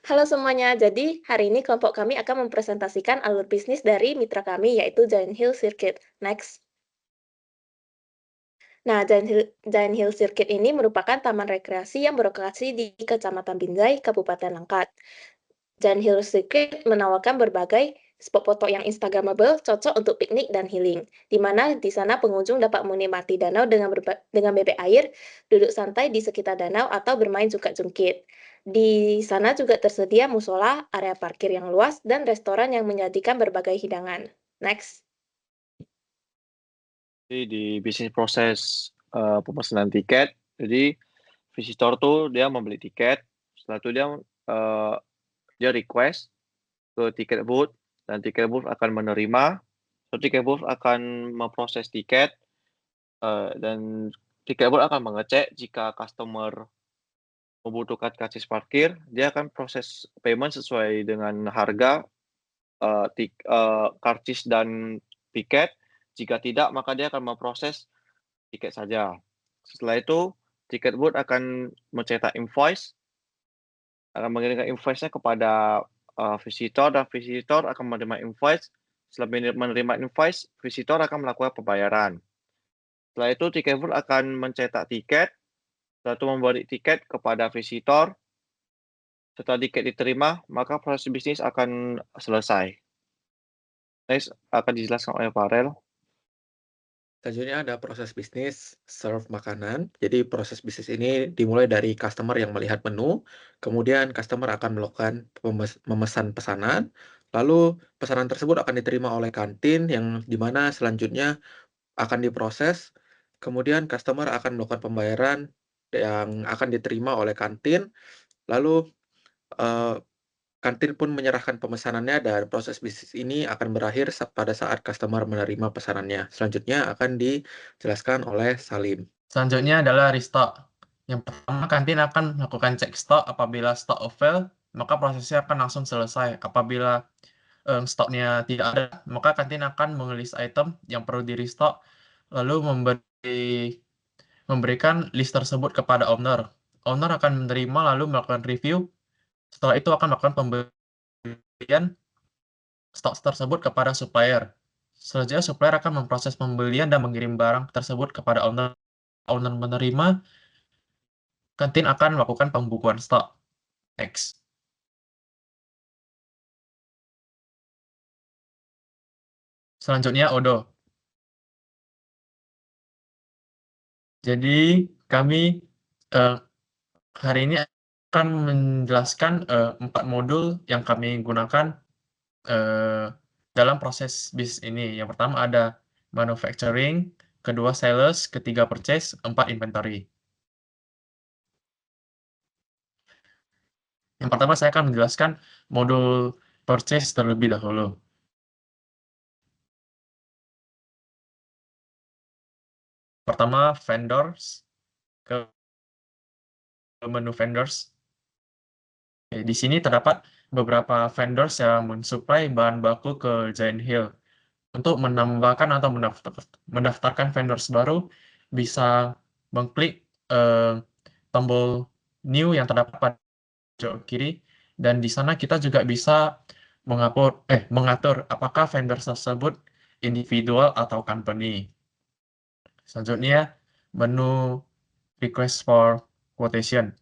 Halo semuanya, jadi hari ini kelompok kami akan mempresentasikan alur bisnis dari mitra kami yaitu Giant Hill Circuit. Next. Nah, Giant Hill Circuit ini merupakan taman rekreasi yang berlokasi di Kecamatan Binjai, Kabupaten Langkat. Giant Hill Circuit menawarkan berbagai spot foto yang instagramable, cocok untuk piknik dan healing, di mana di sana pengunjung dapat menikmati danau dengan bebek air, duduk santai di sekitar danau, atau bermain jungkat-jungkit. Di sana juga tersedia musola, area parkir yang luas, dan restoran yang menyajikan berbagai hidangan. Next. Jadi di bisnis proses pemesanan tiket, jadi visitor tuh dia membeli tiket, setelah itu uh, dia request ke tiket booth dan tiket booth akan menerima, so tiket booth akan memproses tiket dan tiket booth akan mengecek jika customer membutuhkan karcis parkir, dia akan proses payment sesuai dengan harga karcis dan tiket. Jika tidak, maka dia akan memproses tiket saja. Setelah itu, tiket booth akan mencetak invoice, akan mengirimkan invoice-nya kepada visitor dan visitor akan menerima invoice. Setelah menerima invoice, visitor akan melakukan pembayaran. Setelah itu, tiket booth akan mencetak tiket, setelah itu memberi tiket kepada visitor. Setelah tiket diterima, maka proses bisnis akan selesai. Next akan dijelaskan oleh Farel. Selanjutnya ada proses bisnis serve makanan. Jadi proses bisnis ini dimulai dari customer yang melihat menu, kemudian customer akan melakukan memesan pesanan, lalu pesanan tersebut akan diterima oleh kantin yang dimana selanjutnya akan diproses, kemudian customer akan melakukan pembayaran yang akan diterima oleh kantin, lalu uh, kantin pun menyerahkan pemesanannya dan proses bisnis ini akan berakhir pada saat customer menerima pesanannya. Selanjutnya akan dijelaskan oleh Salim. Selanjutnya adalah restock. Yang pertama, kantin akan melakukan cek stok. Apabila stok avail, maka prosesnya akan langsung selesai. Apabila stoknya tidak ada, maka kantin akan mengelis item yang perlu di restock, lalu memberikan list tersebut kepada owner. Owner akan menerima lalu melakukan review. Setelah itu akan melakukan pembelian stok tersebut kepada supplier. Selanjutnya, supplier akan memproses pembelian dan mengirim barang tersebut kepada owner. Owner menerima, kantin akan melakukan pembukuan stok. Next. Selanjutnya, Odo. Jadi, kami hari ini akan menjelaskan 4 modul yang kami gunakan dalam proses bisnis ini. Yang pertama ada manufacturing, kedua sales, ketiga purchase, 4 inventory. Yang pertama saya akan menjelaskan modul purchase terlebih dahulu. Pertama, vendors, ke menu vendors. Di sini terdapat beberapa vendors yang mensuplai bahan baku ke Giant Hill. Untuk menambahkan atau mendaftarkan vendors baru, bisa mengklik tombol new yang terdapat pada pojok kiri, dan di sana kita juga bisa mengatur apakah vendor tersebut individual atau company. Selanjutnya, menu request for quotation.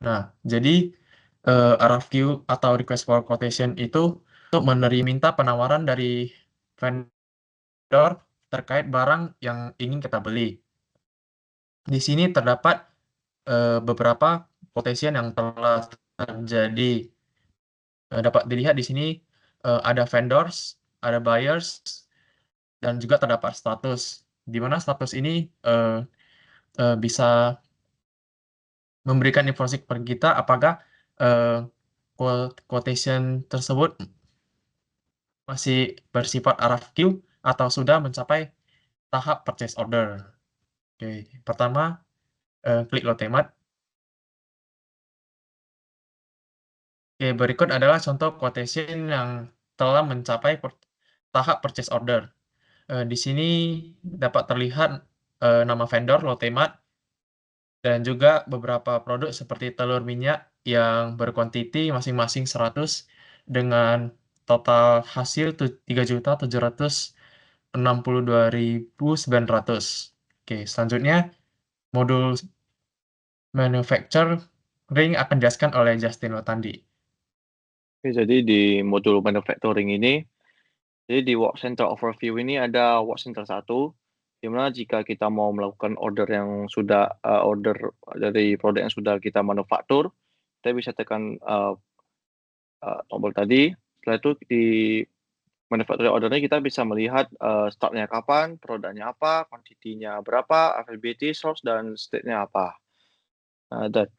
Nah, jadi RFQ atau request for quotation itu untuk minta penawaran dari vendor terkait barang yang ingin kita beli. Di sini terdapat beberapa quotation yang telah terjadi. Dapat dilihat di sini ada vendors, ada buyers, dan juga terdapat status. Di mana status ini bisa memberikan informasi kepada kita apakah quotation tersebut masih bersifat RFQ atau sudah mencapai tahap purchase order. Oke, pertama klik Lotemat. Oke, berikut adalah contoh quotation yang telah mencapai tahap purchase order. Di sini dapat terlihat nama vendor Lotemat, Dan juga beberapa produk seperti telur minyak yang berkuantiti masing-masing 100 dengan total hasil 3.762.900. Oke, selanjutnya modul manufacturing akan dijelaskan oleh Justin Watandi. Oke, jadi di modul manufacturing ini, jadi di work center overview ini ada work center 1, di mana jika kita mau melakukan order yang sudah order dari produk yang sudah kita manufaktur, kita bisa tekan tombol tadi. Setelah itu di manufacturing order-nya kita bisa melihat start-nya kapan, produknya apa, quantity-nya berapa, availability, source, dan state-nya apa. Dan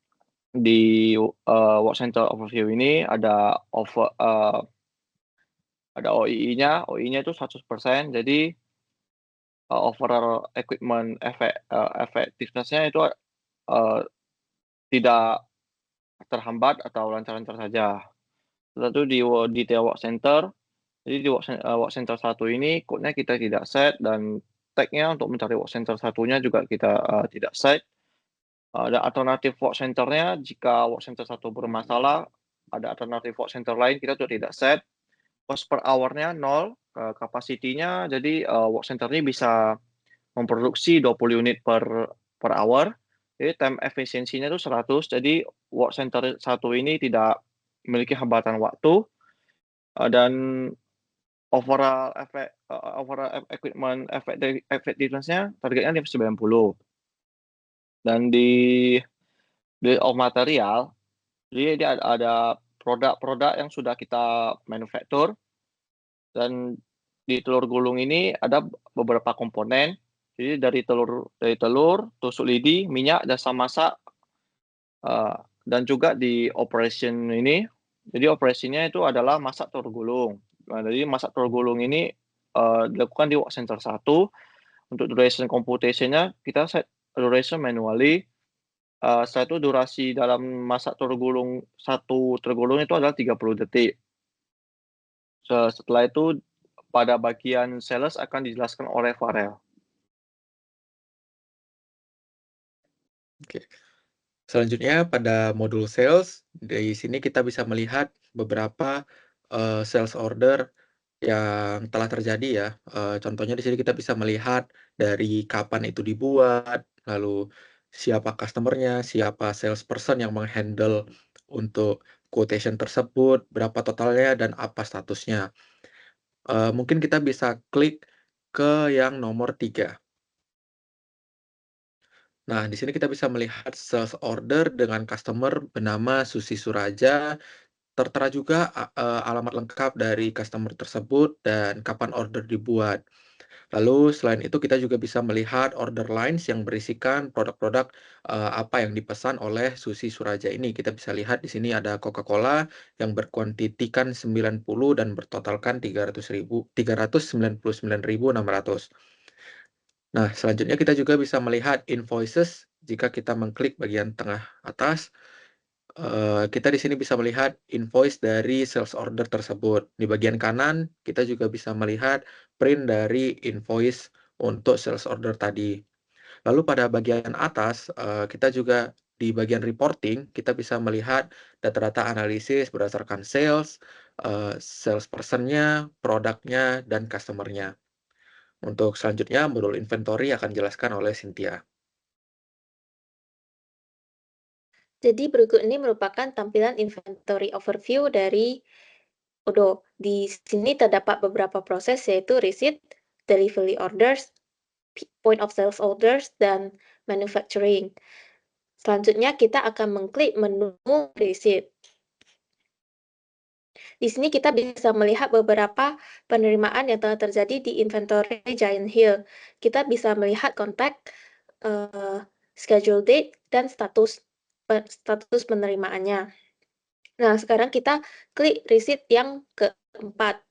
di work center overview ini ada OII-nya, OII-nya itu 100%, jadi overall equipment effectiveness-nya itu tidak terhambat atau lancar-lancar saja. Setelah itu di detail work center, jadi di work center 1 ini code-nya kita tidak set, dan tag-nya untuk mencari work center satunya juga kita tidak set. Dan alternatif work center-nya, jika work center 1 bermasalah, ada alternatif work center lain kita juga tidak set. Cost per hour-nya 0, capacity-nya jadi work center ini bisa memproduksi 20 unit per hour. Jadi time efisiensinya itu 100, jadi work center 1 ini tidak memiliki hambatan waktu, dan overall equipment effectiveness-nya targetnya 90. Dan di bill of material, jadi dia ada produk-produk yang sudah kita manufacture, dan di telur gulung ini ada beberapa komponen. Jadi dari telur, tusuk lidi, minyak, jasa masak, dan juga di operation ini, jadi operasinya itu adalah masak telur gulung. Nah, jadi masak telur gulung ini dilakukan di work center 1. Untuk duration computation-nya kita set duration manually. Setelah itu durasi dalam masak telur gulung, 1 telur gulung itu adalah 30 detik. Setelah itu pada bagian sales akan dijelaskan oleh Farel. Oke. Selanjutnya pada modul sales, di sini kita bisa melihat beberapa sales order yang telah terjadi ya. Contohnya di sini kita bisa melihat dari kapan itu dibuat, lalu siapa customer-nya, siapa salesperson yang menghandle untuk quotation tersebut, berapa totalnya, dan apa statusnya. Mungkin kita bisa klik ke yang nomor 3. Nah, di sini kita bisa melihat sales order dengan customer bernama Susi Suraja, tertera juga alamat lengkap dari customer tersebut dan kapan order dibuat. Lalu selain itu kita juga bisa melihat order lines yang berisikan produk-produk apa yang dipesan oleh Susi Suraja ini. Kita bisa lihat di sini ada Coca-Cola yang berkuantitikan 90 dan bertotalkan 399.600. Nah, selanjutnya kita juga bisa melihat invoices. Jika kita mengklik bagian tengah atas, kita di sini bisa melihat invoice dari sales order tersebut. Di bagian kanan, kita juga bisa melihat print dari invoice untuk sales order tadi. Lalu pada bagian atas, kita juga di bagian reporting, kita bisa melihat data-data analisis berdasarkan sales, salesperson-nya, produknya, dan customer-nya. Untuk selanjutnya, modul inventory akan dijelaskan oleh Cynthia. Jadi berikut ini merupakan tampilan inventory overview dari Odoo. Di sini terdapat beberapa proses yaitu receipt, delivery orders, point of sales orders, dan manufacturing. Selanjutnya kita akan mengklik menu receipt. Di sini kita bisa melihat beberapa penerimaan yang telah terjadi di inventory Giant Hill. Kita bisa melihat kontak, schedule date, dan status penerimaannya. Nah, sekarang kita klik receipt yang keempat.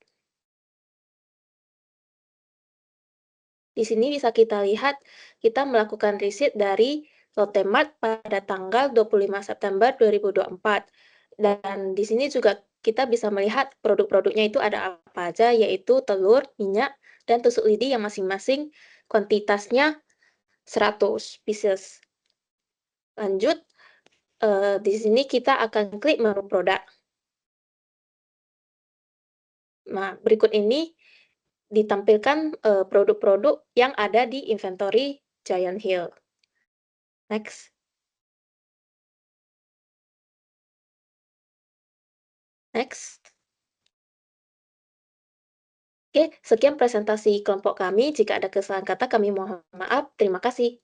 Di sini bisa kita lihat kita melakukan receipt dari Lotte Mart pada tanggal 25 September 2024. Dan di sini juga kita bisa melihat produk-produknya itu ada apa aja, yaitu telur, minyak, dan tusuk lidi yang masing-masing kuantitasnya 100 pieces. Lanjut, di sini kita akan klik menu produk. Nah, berikut ini ditampilkan, produk-produk yang ada di inventory Giant Hill. Next. Next. Oke, sekian presentasi kelompok kami. Jika ada kesalahan kata kami mohon maaf. Terima kasih.